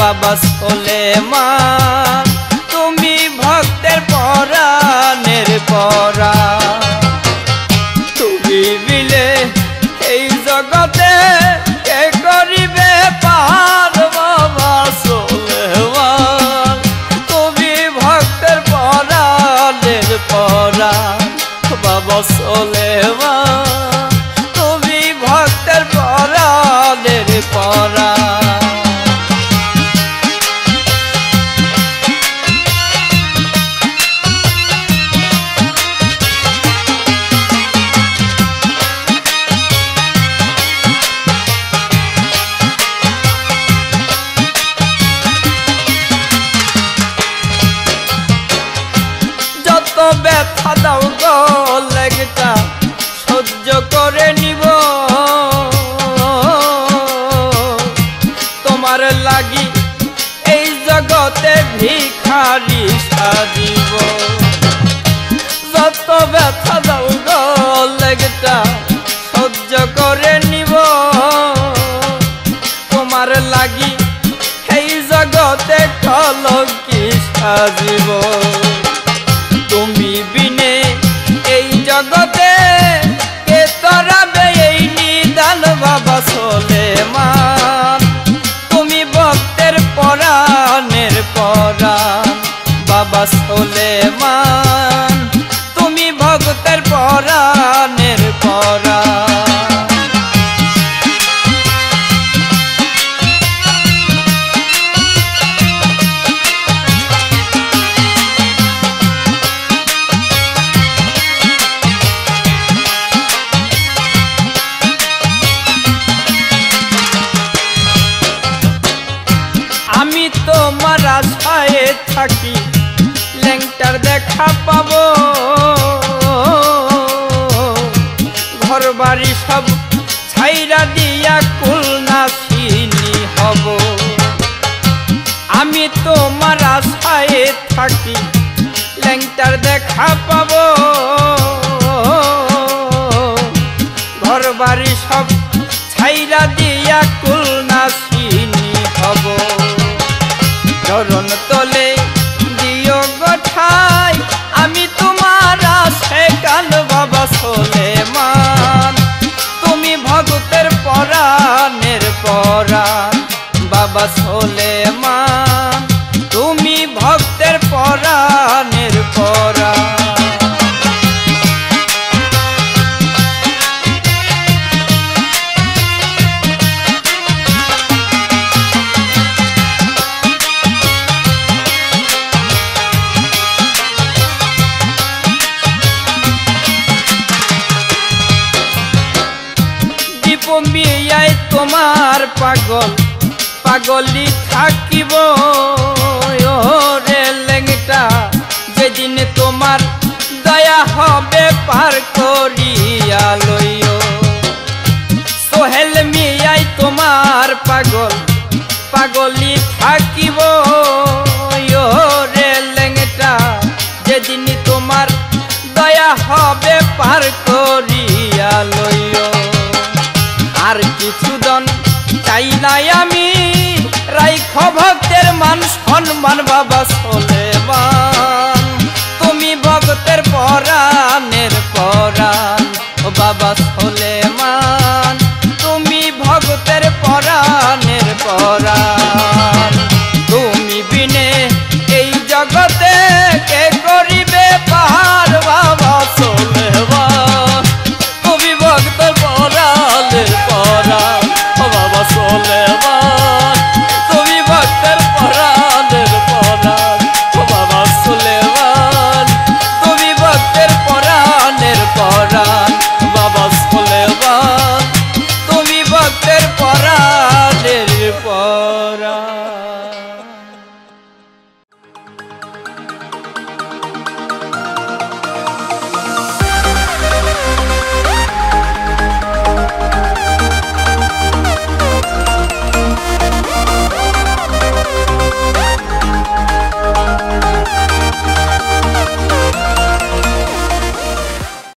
বাবা সুলেমান তুমি ভক্তের পরাণের পরাণ। তুমি বিলে এই জগতে কে করিবে পার বাবা সুলেমান তুমি ভক্তের পরাণের পরাণ। বাবা সুলেমান তুমি ভক্তের পরাণের পরাণ। যত ব্যথা দাও গো লেগটা সহ্য করে নিব, তোমার লাগি এই জগতে ভিখারি সাজিব। যত ব্যথা দাও গো লেগটা সহ্য করে নিব, তোমার লাগি এই জগতে কলঙ্কি সাজিব। তুমি বিনে এই জগতে কে তরাবে এই নিদান বাবা সুলেমান তুমি ভক্তের পরাণের পরাণ। বাবা সুলেমান তুমি ভক্তের পরাণের পরাণ। আমি তোমার আশায় থাকি ল্যাংটার দেখা পাবো, ঘর বাড়ি সব ছাইরা দিয়া কুলনাশিনী হব। আমি তোমার আশায় থাকি ল্যাংটার দেখা পাবো, ঘর বাড়ি সব ছাইরা দিয়া কুলনাশিনী হব। চরণ তলে দিও গোঠাই আমি তোমার আশে কাল বাবা সুলেমান তুমি ভক্তের পরাণের পরাণ। বাবা সুলেমান তুমি ভক্তের পরাণের পরাণ। মিয়াই তোমার পাগল পাগলি থাকিব রে লেংটা যেদিন তোমার দয়া হবে পার করিয়া লইও। সোহেল মিয়াই তোমার পাগল পাগলি থাকিব রে লেংটা যেদিন তোমার দয়া হবে পার করিয়া লইও। আর কিছু দন চাই নাই আমি রাইখ ভক্তের মান সম্মান বাবা সুলেমান তুমি ভক্তের পরাণের পরাণ। বাবা সুলেমান